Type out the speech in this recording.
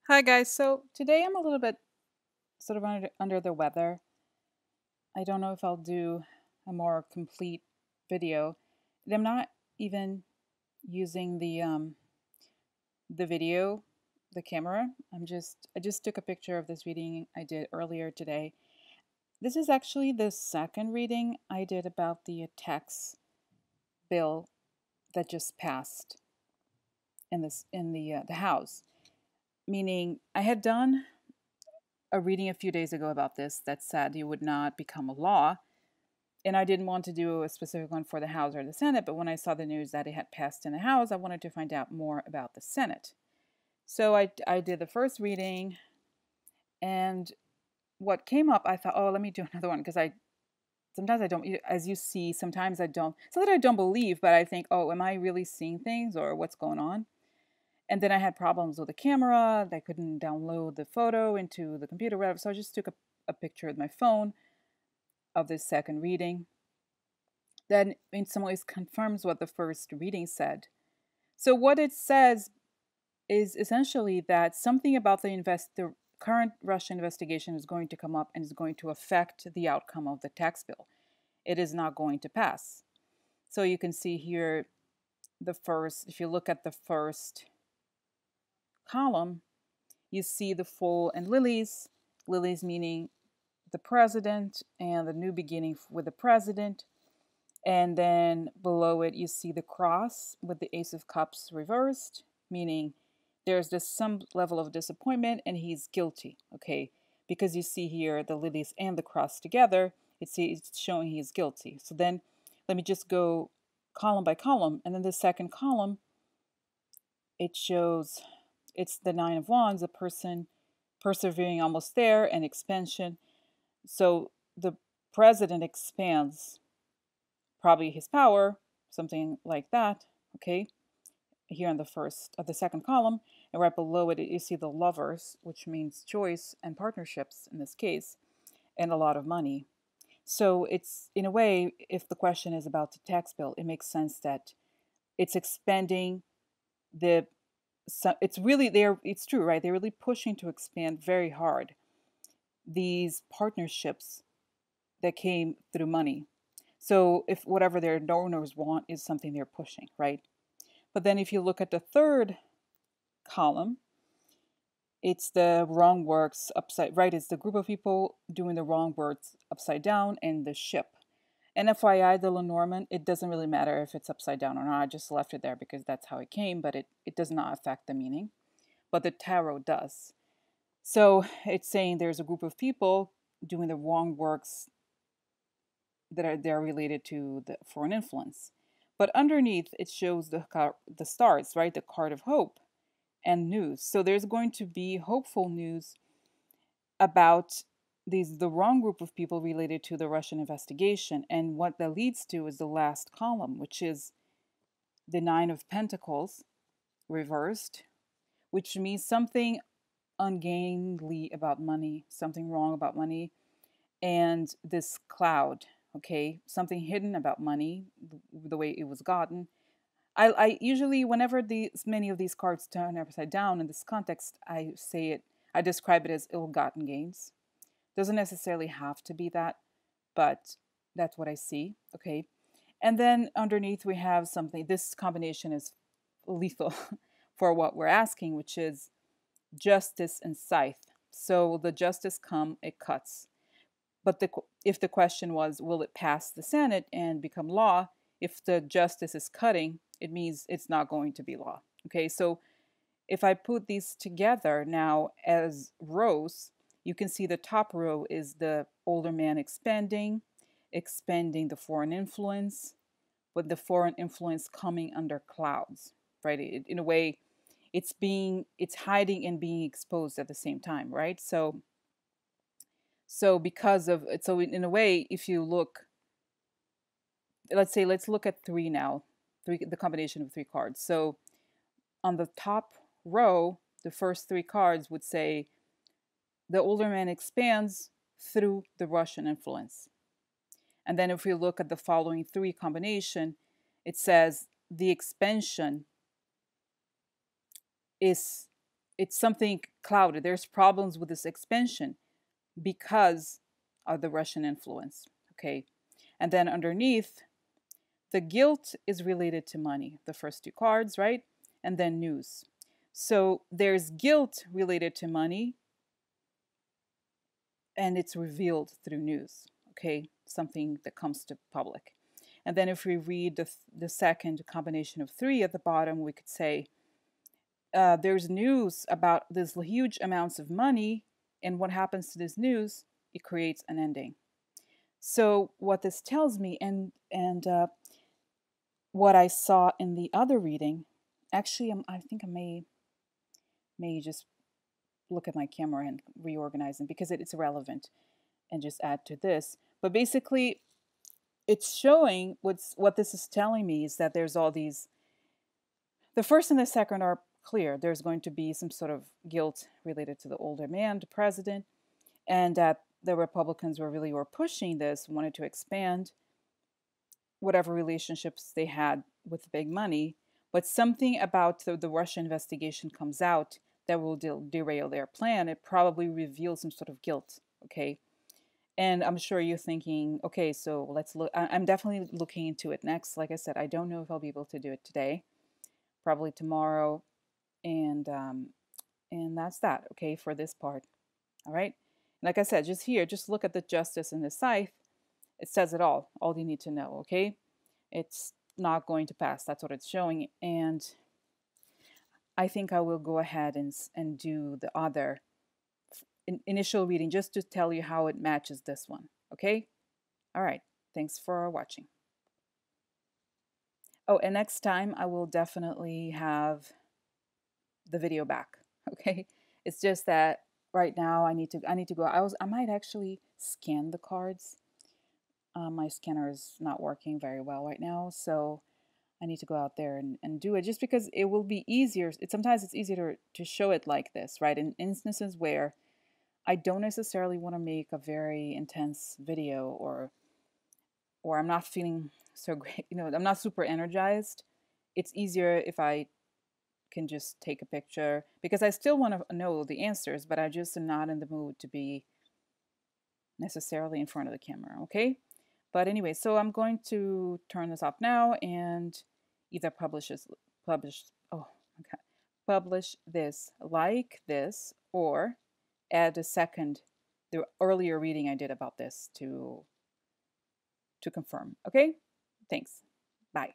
Hi guys, so today I'm a little bit sort of under the weather. I don't know if I'll do a more complete video. And I'm not even using the video, the camera. I just took a picture of this reading I did earlier today. This is actually the second reading I did about the tax bill that just passed in the House. Meaning I had done a reading a few days ago about this that said it would not become a law. And I didn't want to do a specific one for the House or the Senate, but when I saw the news that it had passed in the House, I wanted to find out more about the Senate. So I did the first reading, and what came up, I thought, oh, let me do another one because sometimes I don't, as you see, sometimes I don't, it's not that I don't believe, but I think, oh, am I really seeing things or what's going on? And then I had problems with the camera. I couldn't download the photo into the computer, whatever. So I just took a picture with my phone of this second reading. That in some ways confirms what the first reading said. So what it says is essentially that something about the current Russian investigation is going to come up and is going to affect the outcome of the tax bill. It is not going to pass. So you can see here if you look at the first column, you see the full and lilies, lilies meaning the president and the new beginning with the president. And then below it, you see the cross with the Ace of Cups reversed, meaning there's just some level of disappointment and he's guilty, okay? Because you see here the lilies and the cross together, it's showing he's guilty. So then let me just go column by column. And then the second column, it shows it's the Nine of Wands, a person persevering almost there and expansion. So the president expands probably his power, something like that, okay? Here in the second column, and right below it, you see the lovers, which means choice and partnerships in this case, and a lot of money. So it's, in a way, if the question is about the tax bill, it makes sense that it's expanding the, so it's really there, it's true, right? They're really pushing to expand very hard these partnerships that came through money. So if whatever their donors want is something they're pushing, right? But then if you look at the third column, it's the wrong works upside, right? It's the group of people doing the wrong works upside down and the ship. And FYI, the Lenormand, it doesn't really matter if it's upside down or not. I just left it there because that's how it came, but it does not affect the meaning. But the tarot does. So it's saying there's a group of people doing the wrong works they're related to the foreign influence. But underneath, it shows the stars, right? The card of hope and news. So there's going to be hopeful news about the wrong group of people related to the Russian investigation. And what that leads to is the last column, which is the Nine of Pentacles reversed, which means something ungainly about money, something wrong about money, and this cloud, okay, something hidden about money, the way it was gotten. I usually, whenever many of these cards turn upside down in this context, I describe it as ill-gotten gains. Doesn't necessarily have to be that, but that's what I see, okay? And then underneath we have something, this combination is lethal for what we're asking, which is justice and scythe. So the justice come, it cuts. But if the question was, will it pass the Senate and become law? If the justice is cutting, it means it's not going to be law. Okay, so if I put these together now as rows, you can see the top row is the older man expanding the foreign influence, with the foreign influence coming under clouds, right? In a way, it's hiding and being exposed at the same time, right? So because of it, so in a way, if you look, let's look at three now, the combination of three cards. So on the top row, the first three cards would say the older man expands through the Russian influence. And then if we look at the following three combination, it says the expansion is it's something clouded. There's problems with this expansion because of the Russian influence. Okay. And then underneath, the guilt is related to money, the first two cards, right? And then news. So there's guilt related to money, and it's revealed through news, okay? Something that comes to public. And then if we read the second combination of three at the bottom, we could say there's news about these huge amounts of money, and what happens to this news? It creates an ending. So what this tells me, and what I saw in the other reading, actually, I think I may just look at my camera and reorganize them because it's irrelevant, and just add to this. But basically, it's showing what this is telling me is that there's all these. The first and the second are clear. There's going to be some sort of guilt related to the older man, the president, and that the Republicans were pushing this, wanted to expand whatever relationships they had with big money. But something about the Russia investigation comes out that will derail their plan. It probably reveals some sort of guilt. Okay. And I'm sure you're thinking, okay, so let's look. I'm definitely looking into it next. Like I said, I don't know if I'll be able to do it today, probably tomorrow. And that's that, okay, for this part. All right. Like I said, just look at the justice in the scythe. It says it all you need to know, okay? It's not going to pass. That's what it's showing. And I think I will go ahead and do the other initial reading just to tell you how it matches this one, okay? All right. Thanks for watching. Oh, and next time I will definitely have the video back, okay? It's just that right now I need to go. I might actually scan the cards. My scanner is not working very well right now, so I need to go out there and do it just because it will be easier. Sometimes it's easier to show it like this, right? In instances where I don't necessarily want to make a very intense video or I'm not feeling so great, I'm not super energized. It's easier if I can just take a picture because I still want to know the answers, but I just am not in the mood to be necessarily in front of the camera, okay? But anyway, so I'm going to turn this off now and either publish this like this or add the earlier reading I did about this to confirm. Okay? Thanks. Bye.